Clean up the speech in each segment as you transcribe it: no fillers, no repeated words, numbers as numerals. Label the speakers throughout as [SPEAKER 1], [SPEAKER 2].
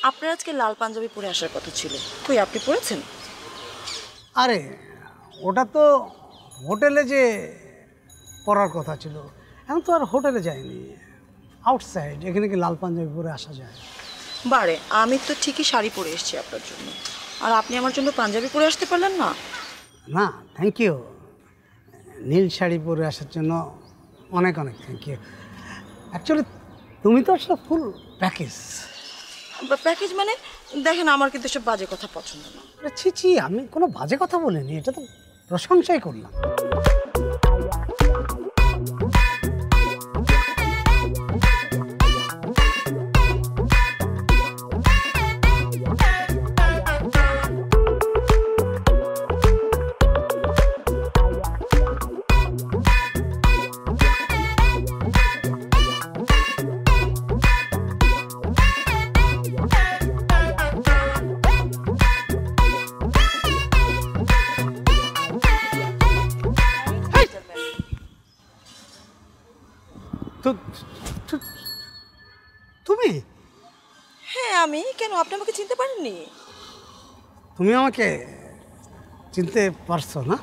[SPEAKER 1] আপনার আজকে লাল পাঞ্জাবি পরে আসার কথা ছিল, কই আপনি পরেছেন?
[SPEAKER 2] আরে ওটা তো হোটেলে যে পরার কথা ছিল, এখন তো আর হোটেলে যাইনি, আউটসাইড। এখানে কি লাল পাঞ্জাবি পরে আসা যায়?
[SPEAKER 1] বারে, আমি তো ঠিকই শাড়ি পরে এসেছি আপনার জন্য, আর আপনি আমার জন্য পাঞ্জাবি পরে আসতে পারলেন না?
[SPEAKER 2] না, থ্যাংক ইউ। নীল শাড়ি পরে আসার জন্য অনেক অনেক থ্যাংক ইউ। অ্যাকচুয়ালি তুমি তো আসলে ফুল প্যাকেজ।
[SPEAKER 1] প্যাকেজ মানে? দেখেন, আমার কিন্তু সব বাজে কথা পছন্দ না।
[SPEAKER 2] ছি ছি, আমি কোনো বাজে কথা বলিনি, এটা তো প্রশংসাই করলাম। তো তুমি?
[SPEAKER 1] হ্যাঁ আমি। কেন, আপনি আমাকে চিনতে পারেননি?
[SPEAKER 2] তুমি আমাকে চিনতে পারছো না?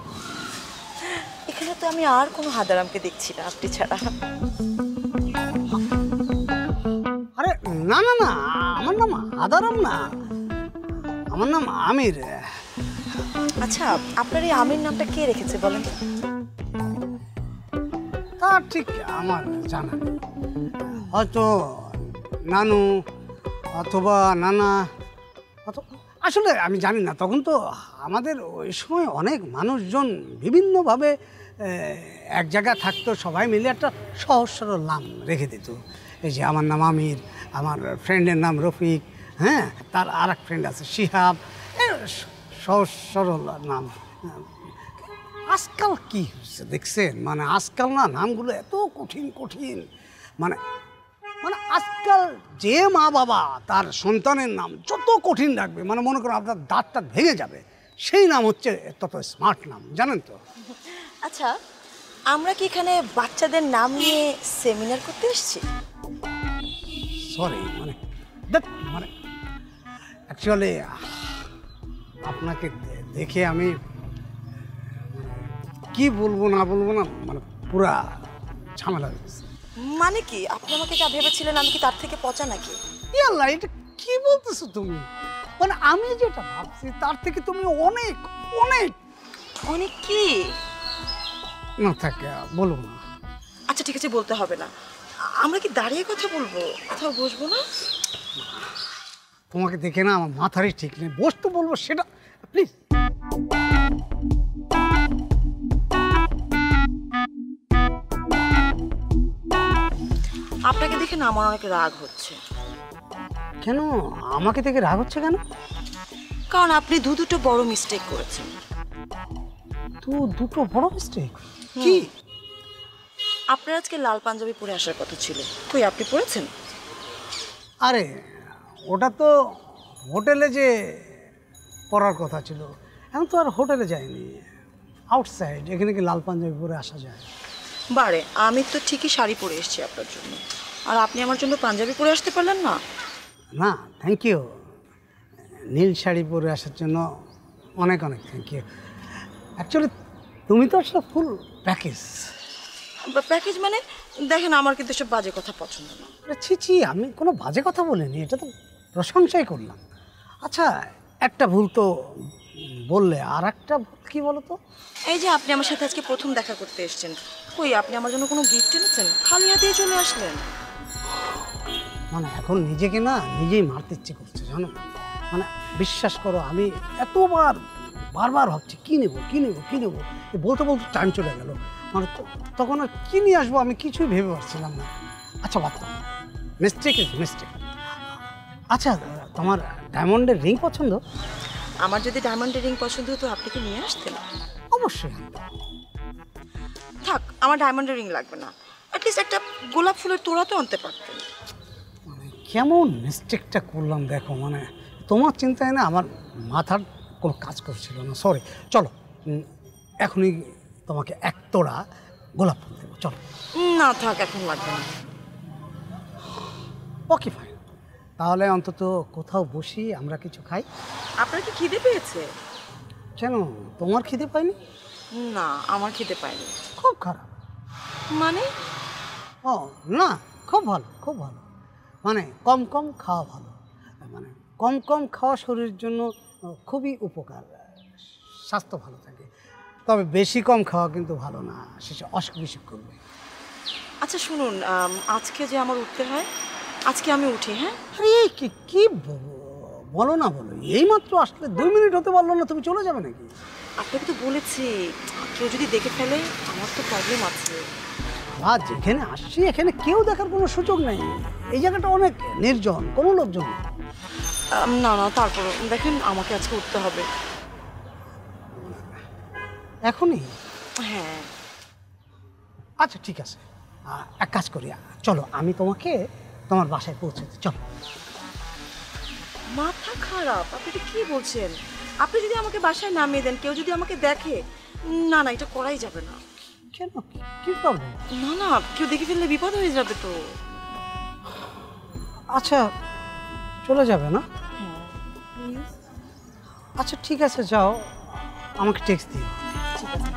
[SPEAKER 1] এখানে তো আমি আর কোনো হাদারামকে দেখছি না আপনি ছাড়া।
[SPEAKER 2] আরে না না না, আমার নাম আদারাম না, আমার নাম আমির।
[SPEAKER 1] আচ্ছা, আপনার এই আমির নামটা কে রেখেছে বলেন তো?
[SPEAKER 2] তা ঠিক আমার জানা নেই, হয়তো নানু অথবা নানা, আসলে আমি জানি না। তখন তো আমাদের ওই সময় অনেক মানুষজন বিভিন্নভাবে এক জায়গায় থাকতো, সবাই মিলে একটা সহজ সরল নাম রেখে দিত। এই যে আমার নাম আমির, আমার ফ্রেন্ডের নাম রফিক, হ্যাঁ, তার আর এক ফ্রেন্ড আছে শিহাব, সহজ সরল নাম। আজকাল কি হচ্ছে দেখছেন, মানে আজকাল না নামগুলো এত কঠিন কঠিন, মানে মানে আজকাল যে মা বাবা তার সন্তানের নাম যত কঠিন রাখবে, মানে মনে করো আপনার দাঁতটা ভেঙে যাবে, সেই নাম হচ্ছে তত স্মার্ট নাম, জানেন তো?
[SPEAKER 1] আচ্ছা, আমরা কি এখানে বাচ্চাদের নাম নিয়ে সেমিনার করতে এসেছি?
[SPEAKER 2] সরি, মানে অ্যাকচুয়ালি আপনাকে দেখে আমি কি বলবো না মানে পুরা ঝামেলা হয়ে গেছে।
[SPEAKER 1] মানে কি, আপনি আমাকে যা ভেবেছিলেন আমি কি তার থেকে পচা নাকি?
[SPEAKER 2] ইয়াল্লা, এটা কি বলতেছো তুমি? মানে আমি যেটা ভাবছি তার থেকে তুমি অনেক অনেক
[SPEAKER 1] অনেক কি?
[SPEAKER 2] না থাকে, বলবো না।
[SPEAKER 1] আচ্ছা ঠিক আছে, বলতে হবে না। আমরা কি দাঁড়িয়ে কথা বলবো, কোথাও বসবো না?
[SPEAKER 2] তোমাকে দেখে না আমার মাথারই ঠিক নেই, বসতে বলবো সেটা প্লিজ।
[SPEAKER 1] আপনাকে দেখে না আমার অনেক রাগ হচ্ছে।
[SPEAKER 2] কেন আমাকে দেখে রাগ হচ্ছে কেন?
[SPEAKER 1] কারণ আপনি দুটো বড় মিস্টেক করেছেন।
[SPEAKER 2] দুটো বড় মিস্টেক? কি?
[SPEAKER 1] আপনার আজকে লাল পাঞ্জাবি পরে আসার কথা ছিল, কই আপনি পরেছেন?
[SPEAKER 2] আরে ওটা তো হোটেলে যে পরার কথা ছিল, এখন তো আর হোটেলে যাইনি, আউটসাইড। এখানে কি লাল পাঞ্জাবি পরে আসা যায়?
[SPEAKER 1] বারে, আমি তো ঠিকই শাড়ি পরে এসেছি আপনার জন্য, আর আপনি আমার জন্য পাঞ্জাবি পরে আসতে পারলেন না?
[SPEAKER 2] না, থ্যাংক ইউ। নীল শাড়ি পরে আসার জন্য অনেক অনেক থ্যাংক ইউ। অ্যাকচুয়ালি তুমি তো আসলে ফুল প্যাকেজ।
[SPEAKER 1] প্যাকেজ মানে? দেখেন, আমার কিন্তু সব বাজে কথা পছন্দ না।
[SPEAKER 2] ছি ছি, আমি কোনো বাজে কথা বলিনি, এটা তো প্রশংসাই করলাম। আচ্ছা, একটা ভুল তো বললে, আর একটা ভুল কি বলো তো?
[SPEAKER 1] এই যে আপনি আমার সাথে আজকে প্রথম দেখা করতে এসেছেন, কই আপনি আমার জন্য কোনো গিফট এনেছেন? খালি হাতেই চলে আসলেন।
[SPEAKER 2] মানে এখন নিজেকে না নিজেই মারতে ইচ্ছে করছে, জানো? মানে বিশ্বাস করো, আমি বারবার ভাবছি কী নেবো কী নেবো কী নেবো, বলতে বলতে টাইম চলে গেল। মানে তখন আর কী নিয়ে আসবো আমি কিছুই ভেবে পারছিলাম না। আচ্ছা বাদ, মিস্টেক ইজ মিস্টেক। আচ্ছা, তোমার ডায়মন্ডের রিং পছন্দ?
[SPEAKER 1] আমার যদি ডায়মন্ডের রিং পছন্দ হতো আপনি কি নিয়ে আসতেন?
[SPEAKER 2] অবশ্যই।
[SPEAKER 1] থাক, আমার ডায়মন্ডের রিং লাগবে না, অ্যাটলিস্ট একটা গোলাপ ফুলের তোড়া তো আনতে পারতেন।
[SPEAKER 2] মানে কেমন মিস্টেকটা করলাম দেখো, মানে তোমার চিন্তায় না আমার মাথার কোনো কাজ করছিল না। সরি, চলো এখনই তোমাকে এক তোড়া গোলাপ ফুল দেবো, চলো।
[SPEAKER 1] না থাক, এখন লাগবে না।
[SPEAKER 2] ওকে ফাইন, তাহলে অন্তত কোথাও বসি, আমরা কিছু খাই।
[SPEAKER 1] আপনার কি খিদে পেয়েছে?
[SPEAKER 2] কেন, তোমার খিদে পাইনি?
[SPEAKER 1] না, আমার খিদে পায়নি।
[SPEAKER 2] খুব খারাপ।
[SPEAKER 1] মানে?
[SPEAKER 2] ও না, খুব ভালো, খুব ভালো। মানে কম কম খাওয়া ভালো, মানে কম কম খাওয়া শরীরের জন্য খুবই উপকার, স্বাস্থ্য ভালো থাকে। তবে বেশি কম খাওয়া কিন্তু ভালো না, শেষে অসুখ বিসুখ করবে।
[SPEAKER 1] আচ্ছা শুনুন, আজকে যে আমার উঠতে হয়, আজকে আমি উঠি, হ্যাঁ?
[SPEAKER 2] আরে কি কি বলো না বলো, এইমাত্র আসলে 2 মিনিট হতে পারলো না, তুমি চলে যাবে নাকি?
[SPEAKER 1] আপনাকে তো বলেছি, কেউ যদি দেখে ফেলে আমার তো প্রবলেম আছে।
[SPEAKER 2] আর যেখানে আসছি এখানে কেউ দেখার কোনো সুযোগ নেই, এই জায়গাটা অনেক নির্জন, কোনো লোকজন নেই।
[SPEAKER 1] না না, তারপর দেখেন আমাকে আজকে উঠতে হবে।
[SPEAKER 2] এখনই?
[SPEAKER 1] হ্যাঁ।
[SPEAKER 2] আচ্ছা ঠিক আছে, এক কাজ করি, চলো আমি তোমাকে তোমার বাসায় পৌঁছে দিই, চলো।
[SPEAKER 1] মাথা খারাপ, আপনি এটা কি বলছেন? আপনি যদি আমাকে বাসায় নামিয়ে দেন, কেউ যদি আমাকে দেখে, না না, এটা করাই যাবে না।
[SPEAKER 2] কেন, কি প্রবলেম?
[SPEAKER 1] না না, কেউ দেখে ফেললে বিপদ হয়ে যাবে তো।
[SPEAKER 2] আচ্ছা চলে যাবে না?
[SPEAKER 1] হ্যাঁ প্লিজ।
[SPEAKER 2] আচ্ছা ঠিক আছে, যাও, আমাকে টেক্সট দিও।
[SPEAKER 1] ঠিক আছে।